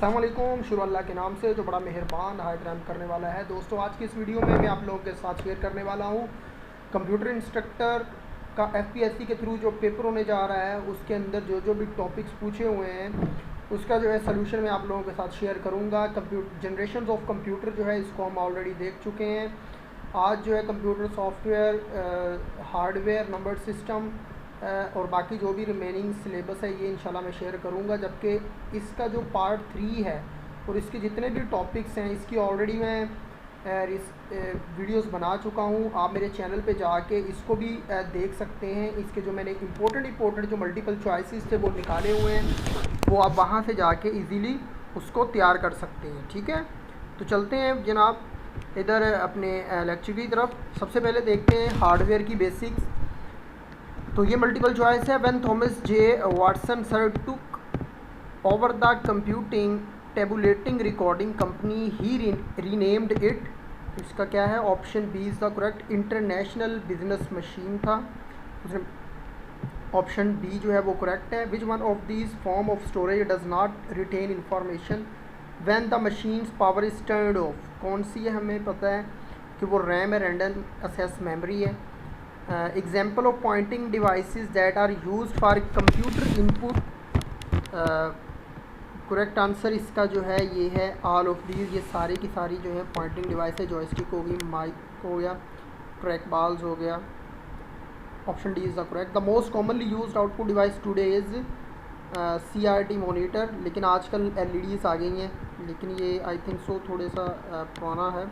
अस्सलाम वालेकुम। शुरू अल्लाह के नाम से जो बड़ा मेहरबान नहायत रहम करने वाला है। दोस्तों, आज की इस वीडियो में मैं आप लोगों के साथ शेयर करने वाला हूँ कंप्यूटर इंस्ट्रक्टर का एफपीएससी के थ्रू जो पेपर होने जा रहा है, उसके अंदर जो जो भी टॉपिक्स पूछे हुए हैं उसका जो है सलूशन मैं आप लोगों के साथ शेयर करूँगा। कंप्यूटर जनरेशन ऑफ कंप्यूटर जो है इसको हम ऑलरेडी देख चुके हैं। आज जो है computer software, hardware, number system और बाकी जो भी रिमेनिंग सिलेबस है ये इंशाल्लाह मैं शेयर करूँगा। जबकि इसका जो पार्ट 3 है और इसके जितने भी टॉपिक्स हैं इसकी ऑलरेडी मैं वीडियोस बना चुका हूँ। आप मेरे चैनल पे जाके इसको भी देख सकते हैं। इसके जो मैंने इम्पोर्टेंट जो मल्टीपल चॉइसेस थे वो निकाले हुए हैं, वो आप वहाँ से जाके इजीली उसको तैयार कर सकते हैं। ठीक है, तो चलते हैं जनाब इधर अपने लेक्चर की तरफ। सबसे पहले देखते हैं हार्डवेयर की बेसिक्स। तो ये मल्टीपल चॉइस है। When Thomas J Watson sir took over the computing tabulating recording company he renamed it. इसका क्या है? Option B is the correct. International business machine था उसने। ऑप्शन बी जो है वो करेक्ट है। Which one of these form of storage does not retain information when the machines power is turned off? कौन सी है? हमें पता है कि वो रैम है, रैंडम एक्सेस मेमोरी है। Example of pointing devices that are used for computer input. Correct answer इसका जो है ये है ऑल ऑफ दीज। ये सारी की सारी जो है पॉइंटिंग डिवाइस है। जॉयस्टिक हो गई, माइक हो गया, ट्रैक बॉल्स हो गया। Option D is the correct. The most commonly used output device today is CRT monitor. लेकिन आजकल LEDs आ गई हैं, लेकिन ये आई थिंक सो थोड़े सा पुराना है।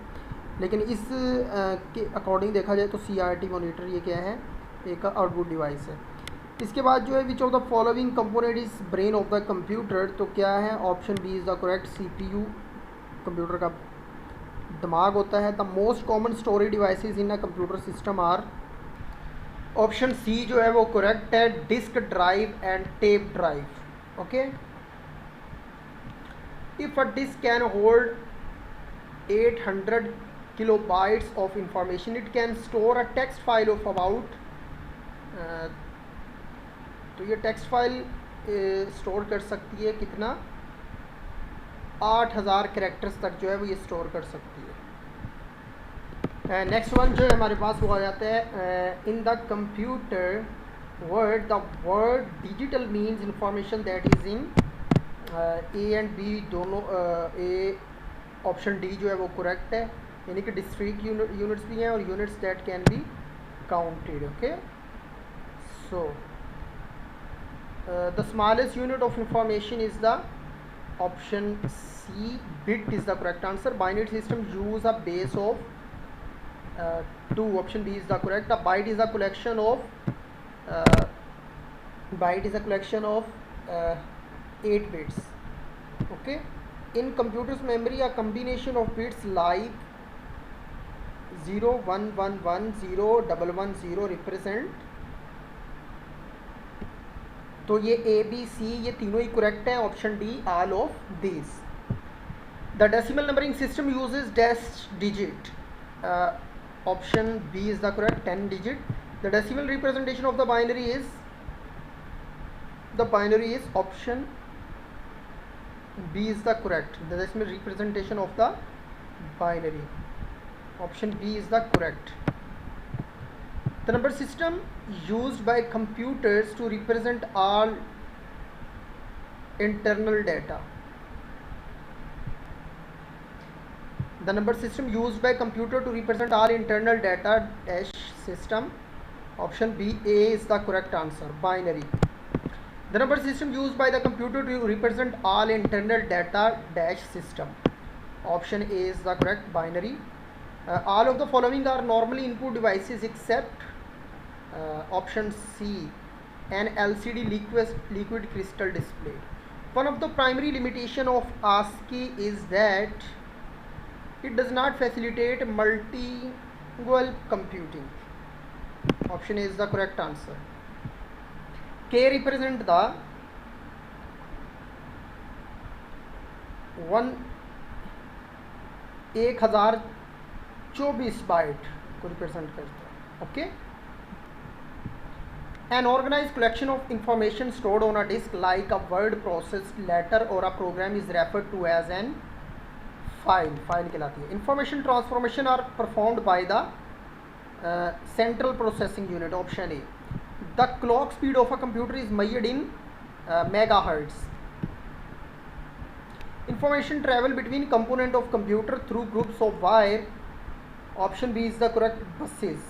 लेकिन इस के अकॉर्डिंग देखा जाए तो CRT मॉनिटर ये क्या है? एक आउटपुट डिवाइस है। इसके बाद जो है which of the following component is brain of the computer? तो क्या है? Option B is the correct. CPU computer का दिमाग होता है। The most common storage devices in a computer system are? Option C जो है वो करेक्ट है, disk drive and tape drive. Okay, if a disk can hold 800 kilobytes of information, it can store a text file of about तो ये text file store कर सकती है कितना? 8000 कैरेक्टर्स तक जो है वो ये स्टोर कर सकती है। नेक्स्ट वन जो है हमारे पास वो आ जाता है in the computer word the word digital means information that is in A and B दोनों। ए ऑप्शन डी जो है वो करेक्ट है, यानी कि डिस्क्रीट यूनिट्स भी हैं और units that can be counted. Okay, so the smallest unit of information is the option C, bit is the correct answer. Binary system use a base of 2। Option B is the correct. A byte is a collection of 8 bits. Okay, in computers memory a combination of bits like 0 1 1 1 0 1 1 0 represent। तो ये A B C ये तीनों ही correct हैं। Option D all of this. The decimal numbering system uses dash digit. Option B is the correct, 10 digit. The decimal representation of the binary is option B is the correct. The decimal representation of the binary. Option B is the correct. The number system used by computers to represent all internal data. The number system used by computer to represent all internal data dash system. Option B A is the correct answer. Binary. The number system used by the computer to represent all internal data dash system. Option A is the correct. Binary. All of the following are normally input devices except option C, an LCD liquid crystal display. One of the primary limitation of ASCII is that it does not facilitate multilingual computing. Option A is the correct answer. K represent the 1024 bite को represent करता है। Okay, An organized collection of information stored on a disk like a word processed letter or a program is referred to as an file कहलाती है. Information transformation are performed by the central processing unit. Option A. The clock speed of a computer is measured in megahertz. Information travel between component of computer through groups of wire. Option B is the correct. Buses.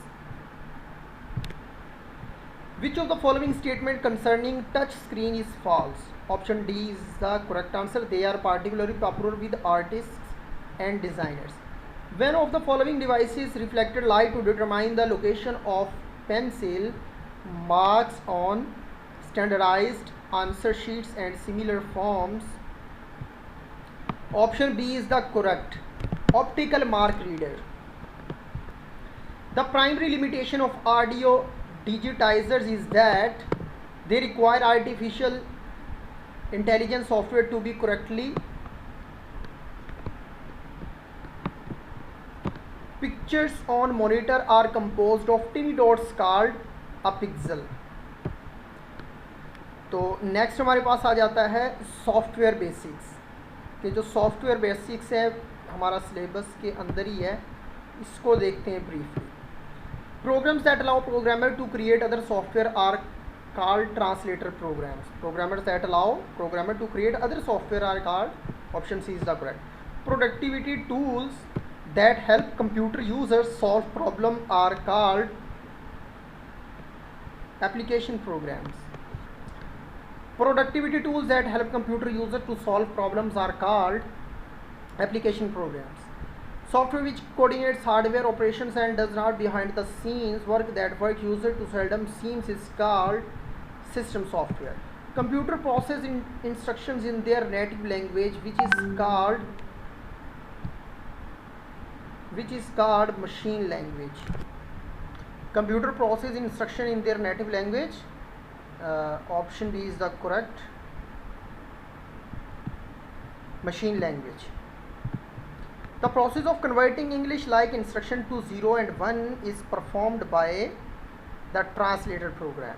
Which of the following statement concerning touch screen is false? Option D is the correct answer. They are particularly popular with artists and designers. When of the following devices reflected light to determine the location of pencil marks on standardized answer sheets and similar forms? Option B is the correct. Optical mark reader. The primary limitation of audio digitizers is that they require artificial intelligence software to be correctly. Pictures on monitor are composed of tiny dots called a pixel. तो next हमारे पास आ जाता है software basics. कि जो software basics है हमारा syllabus के अंदर ही है, इसको देखते हैं briefly. Programs that allow programmer to create other software are called translator programs. Programmers that allow programmer to create other software are called. Option C is the correct. Productivity tools that help computer users solve problem are called application programs. Productivity tools that help computer users to solve problems are called application programs. Software which coordinates hardware operations and does not behind the scenes work that work user to seldom seems is called system software. Computer process instructions in their native language which is called machine language. Computer process instruction in their native language. Option B is the correct. Machine language. The process of converting English-like instruction to 0 and 1 is performed by the translator program.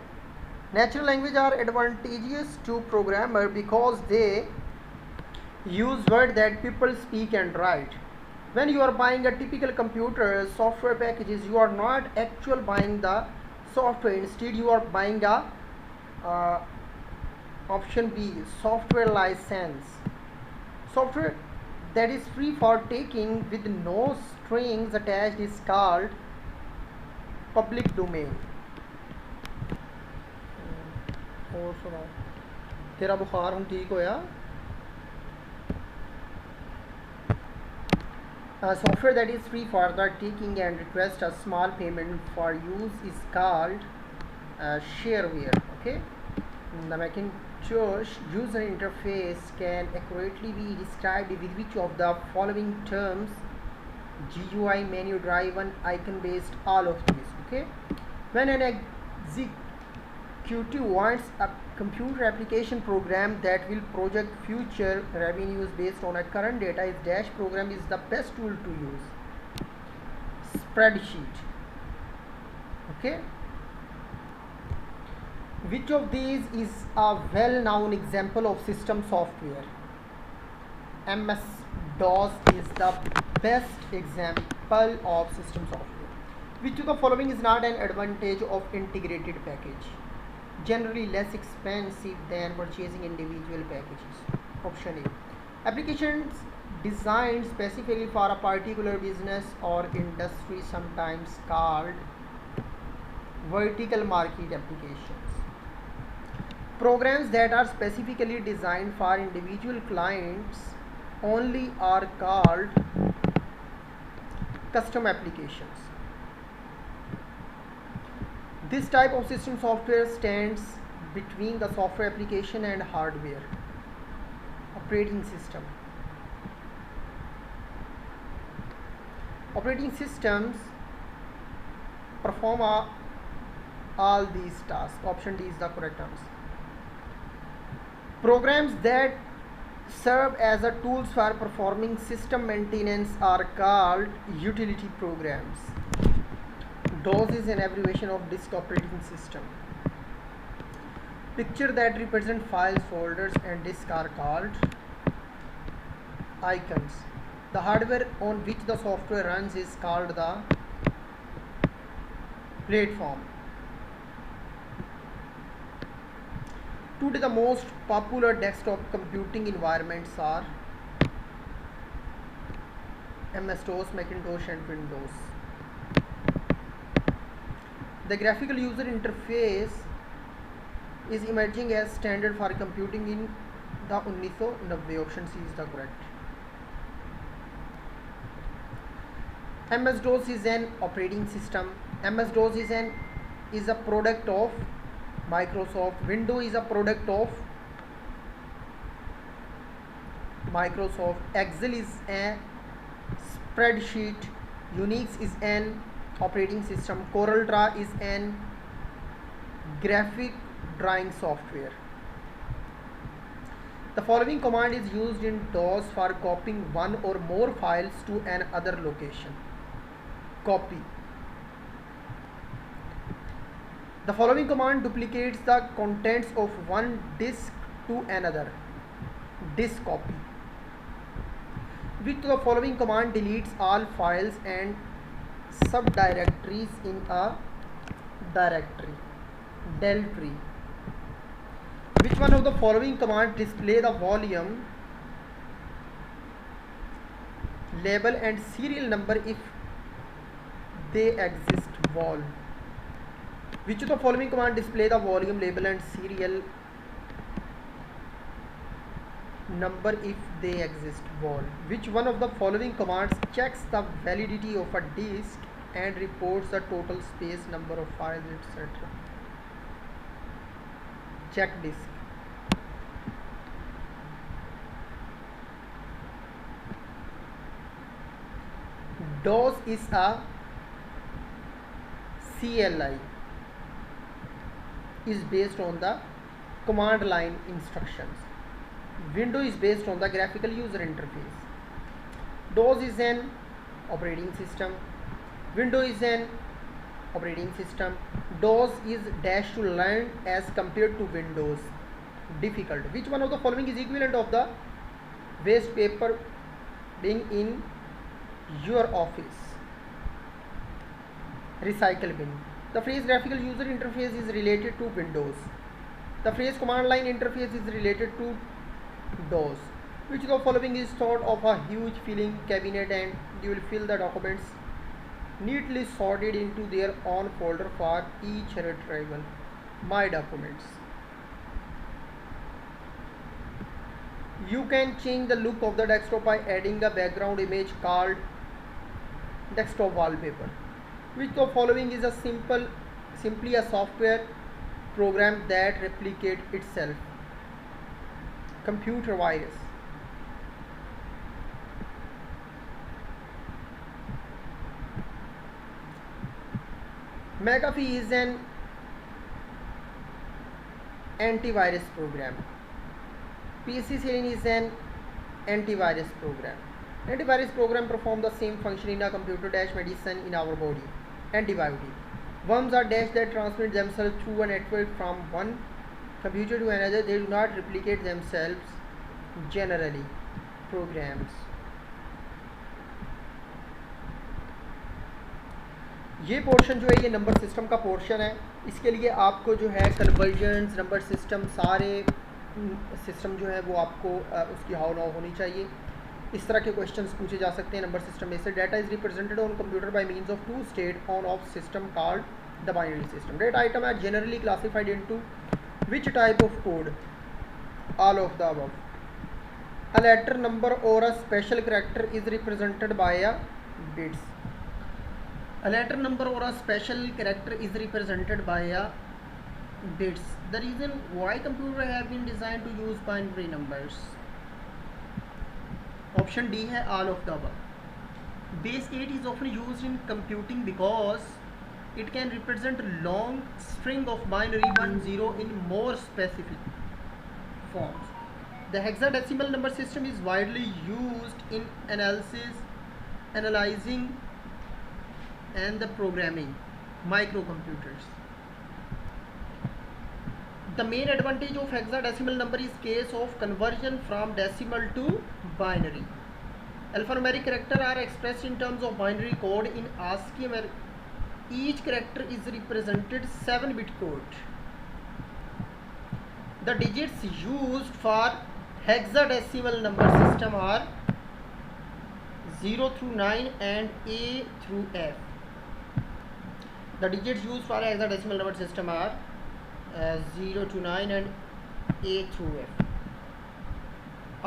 Natural language are advantageous to programmer because they use words that people speak and write. When you are buying a typical computer software packages, you are not actually buying the software. Instead, you are buying a option B, software license. Software that is free for taking with no strings attached is called public domain. और सुनाओ, तेरा बुखार हम ठीक होया. Software that is free for the taking and request a small payment for use is called shareware. Okay. The Macintosh user interface can accurately be described with which of the following terms? GUI, menu driven, icon based, all of these. Okay. When an executive wants a computer application program that will project future revenues based on a current data, his dash program is the best tool to use. Spreadsheet. Okay. Which of these is a well-known example of system software? MS-DOS is the best example of system software. Which of the following is not an advantage of integrated package? Generally less expensive than purchasing individual packages. Option A. Applications designed specifically for a particular business or industry, sometimes called vertical market applications. Programs that are specifically designed for individual clients only are called custom applications. This type of system software stands between the software application and hardware. Operating system. Operating systems perform all these tasks. Option D is the correct answer. Programs that serve as a tools for performing system maintenance are called utility programs. DOS is an abbreviation of disk operating system. Picture that represent files, folders and disk are called icons. The hardware on which the software runs is called the platform. Today the most popular desktop computing environments are MS-DOS, Macintosh and Windows. The graphical user interface is emerging as standard for computing in the 1990. Option C is the correct. MS-DOS is an operating system. MS-DOS is a product of Microsoft. Windows is a product of Microsoft. Excel is a spreadsheet. Unix is an operating system. CorelDRAW is an graphic drawing software. The following command is used in DOS for copying one or more files to another location. Copy. The following command duplicates the contents of one disk to another. Disk copy. Which of the following command deletes all files and subdirectories in a directory? Del tree. Which one of the following commands display the volume, label and serial number if they exist? Vol. Which of the following command display the volume, label and serial number if they exist? Vol. Which one of the following commands checks the validity of a disk and reports the total space, number of files, etc.? Check disk. DOS is a CLI, is based on the command line instructions. Windows is based on the graphical user interface. DOS is an operating system. Windows is an operating system. DOS is dash to learn as compared to Windows. Difficult. Which one of the following is equivalent of the waste paper being in your office? Recycle bin. The phrase graphical user interface is related to Windows. The phrase command line interface is related to DOS. Which of the following is thought of a huge filing cabinet and you will fill the documents neatly sorted into their own folder for each retrieval? My documents. You can change the look of the desktop by adding a background image called desktop wallpaper. Which of the following is simply a software program that replicates itself? Computer virus. McAfee is an antivirus program. Penicillin is an antivirus program. Antivirus program perform the same function in a computer dash medicine in our body. Antibiotic. Worms are dash that transmit themselves through a network from one computer to another. They do not replicate themselves generally. Programs. ये portion जो है ये number system का portion है. इसके लिए आपको जो है कन्वर्जन्स, नंबर सिस्टम, सारे सिस्टम जो है वो आपको उसकी हाउ नाउ होनी चाहिए. इस तरह के क्वेश्चंस पूछे जा सकते हैं नंबर सिस्टम में से. Data is represented on computer by means of two state on off system called the binary system. Data item are generally classified into which type of code? All of the above. A letter, number और a special character is represented by a bits. A letter, number or a special character is represented by a bits. The reason why computer have been designed to use binary numbers. Option D है all of the above. Base 8 is often used in computing because it can represent long string of binary 1 0 in more specific forms. The hexadecimal number system is widely used in analyzing and the programming microcomputers. The main advantage of hexadecimal number is case of conversion from decimal to binary. Alphanumeric character are expressed in terms of binary code in ASCII. Each character is represented 7-bit code. The digits used for hexadecimal number system are 0 through 9 and A through F. The digits used for hexadecimal number system are 0 to 9 and A through F.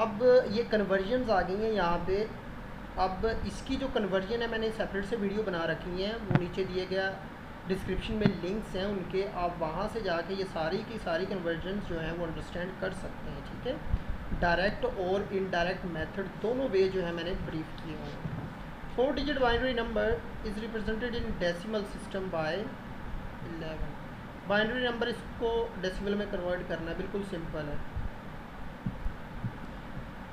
अब ये convergence आ गई हैं यहाँ पे। अब इसकी जो conversion है मैंने सेपरेट से वीडियो बना रखी हैं, वो नीचे दिए गया डिस्क्रिप्शन में लिंक्स हैं उनके, आप वहाँ से जाके ये सारी की सारी कन्वर्जन्स जो हैं वो अंडरस्टैंड कर सकते हैं। ठीक है, डायरेक्ट और इनडायरेक्ट मेथड दोनों वे जो है मैंने ब्रीफ किए हुए हैं। 4 digit binary number is represented in decimal system by 11. Binary number इसको डेसिमल में कन्वर्ट करना बिल्कुल सिंपल है।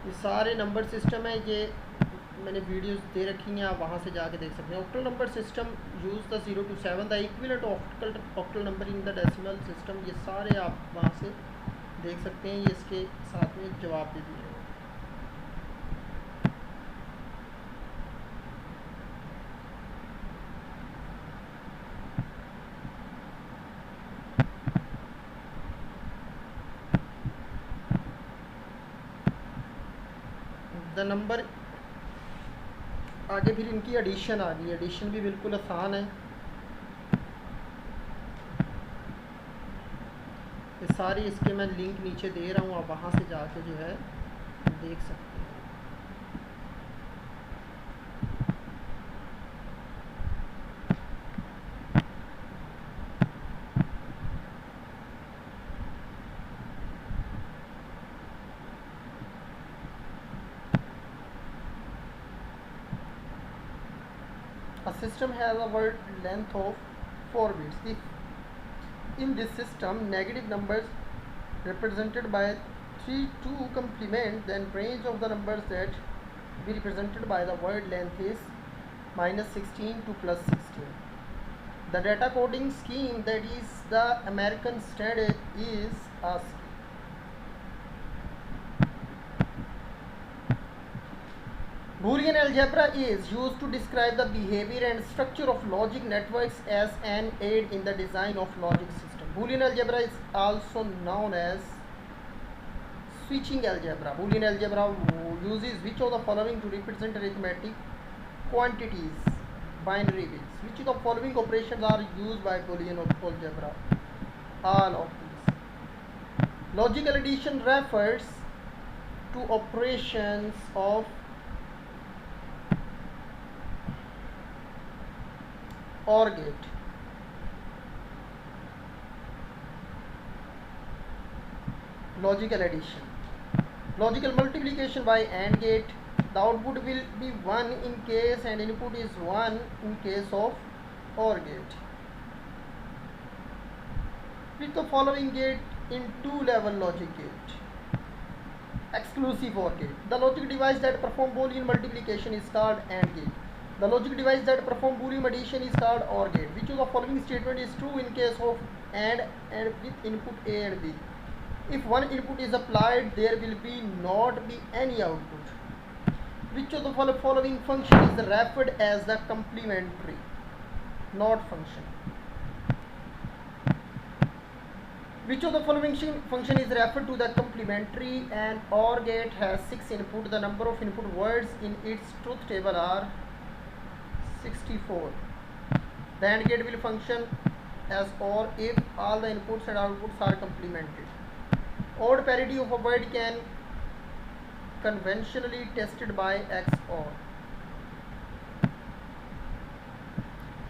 ये सारे नंबर सिस्टम है, ये मैंने वीडियोस दे रखी हैं, आप वहाँ से जाके देख सकते हैं। Octal number system use the 0 to 7 the equivalent octal number in the decimal system. ये सारे आप वहाँ से देख सकते हैं, ये इसके साथ में जवाब दे दिए। द नंबर आगे फिर इनकी एडिशन आ गई। एडिशन भी बिल्कुल आसान है। ये सारी इसके मैं लिंक नीचे दे रहा हूँ, आप वहाँ से जाके जो है देख सकते हैं। A system has a word length of 4 bits. If in this system negative numbers represented by 3 to complement, then range of the numbers that be represented by the word length is -16 to +16. The data coding scheme that is the American standard is ASCII. Boolean algebra is used to describe the behavior and structure of logic networks as an aid in the design of logic system. Boolean algebra is also known as switching algebra. Boolean algebra uses which of the following to represent arithmetic quantities, binary bits. Which of the following operations are used by Boolean algebra? All of these. Logical addition refers to operations of OR gate. Logical addition. Logical multiplication by AND gate. The output will be 1 in case and input is 1 in case of OR gate. With the following gate in 2-level logic gate. Exclusive OR gate. The logic device that performs Boolean multiplication is called AND gate. The logic device that performs Boolean addition is called OR gate. Which of the following statement is true in case of AND with input A and B? If one input is applied, there will not be any output. Which of the following function is referred as the complementary not function? Which of the following function is referred to the complementary? An OR gate has 6 input. The number of input words in its truth table are 64. The AND gate will function as OR if all the inputs and outputs are complemented. Odd parity of a word can conventionally tested by XOR.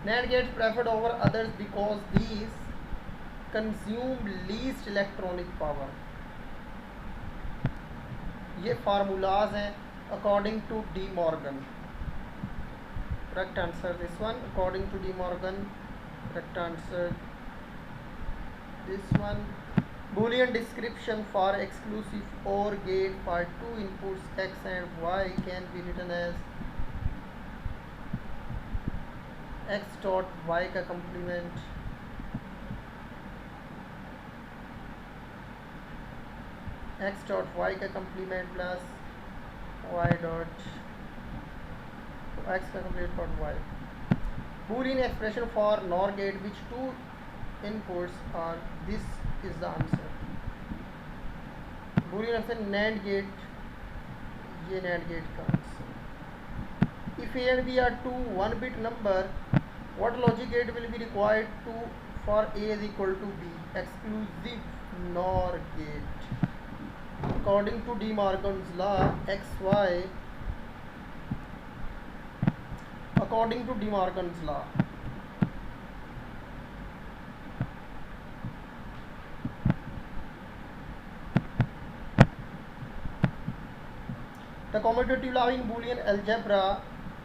NAND gates preferred over others because these consume least electronic power. ये formulas हैं according to De Morgan. Correct answer this one. According to De Morgan, correct answer this one. Boolean description for exclusive OR gate for 2 inputs X and Y can be written as X dot Y का complement X dot Y का complement plus Y dot X का complete dot Y. Boolean expression for NOR gate which two inputs are, this is the answer. Boolean expression NAND gate, ये NAND gate का answer. If A and B are two 1 bit number, what logic gate will be required to for a is equal to b? Exclusive NOR gate. According to De Morgan's law, xy, according to De Morgan's law, the commutative law in Boolean algebra,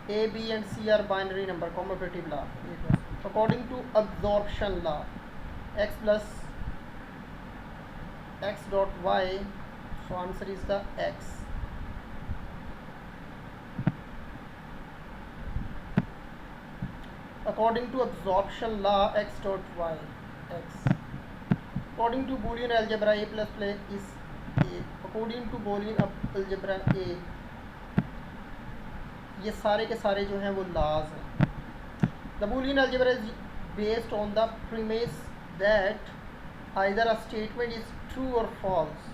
a, b and c are binary number. Commutative law. According to absorption law, x plus x dot y, so answer is the x. According to absorption law, x dot y, x. According to Boolean algebra, a plus is a. According to Boolean algebra a, ये सारे के सारे जो हैं वो laws हैं. The Boolean algebra is based on the premise that either a statement is true or false.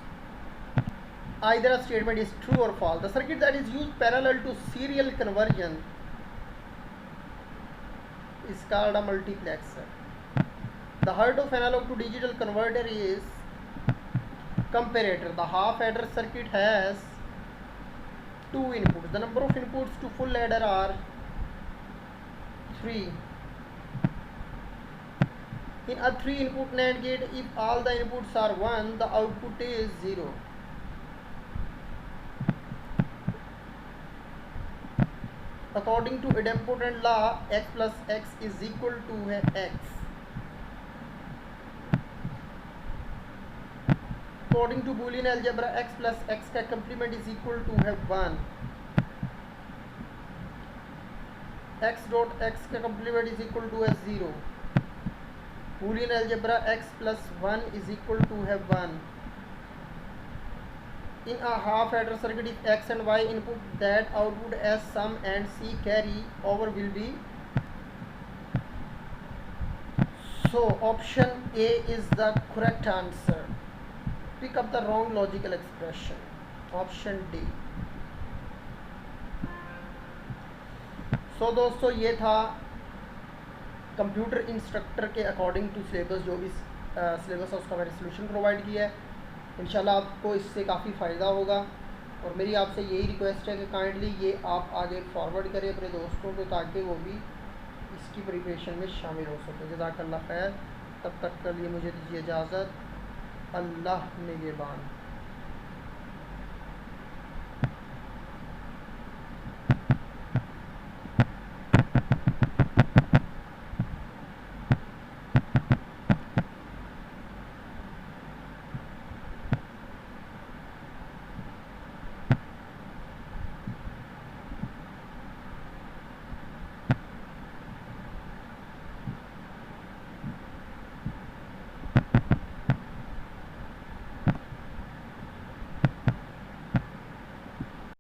Either a statement is true or false. The circuit that is used parallel to serial conversion is called a multiplexer. The heart of analog to digital converter is comparator. The half adder circuit has 2 inputs. The number of inputs to full adder are 3. In a 3 input NAND gate, if all the inputs are 1, the output is 0. According to idempotent law, x plus x is equal to x. According to Boolean algebra, x plus x का complement is equal to 1. x dot x का complement is equal to 0. Boolean algebra, x plus 1 is equal to 1. In a half adder circuit, if x and y input, that output as sum and c carry over will be. So option A is the correct answer. Pick up the wrong logical expression. Option D. So दोस्तों ये था computer instructor के according to syllabus, जो भी syllabus है उसका मैंने solution provide किया है. इंशाल्लाह आपको इससे काफ़ी फ़ायदा होगा और मेरी आपसे यही रिक्वेस्ट है कि काइंडली ये आप आगे फॉरवर्ड करें अपने दोस्तों को ताकि वो भी इसकी प्रिपरेशन में शामिल हो सके. जज़ाकल्लाह खैर. तब तक के लिए मुझे दीजिए इजाज़त. अल्लाह निगहबान.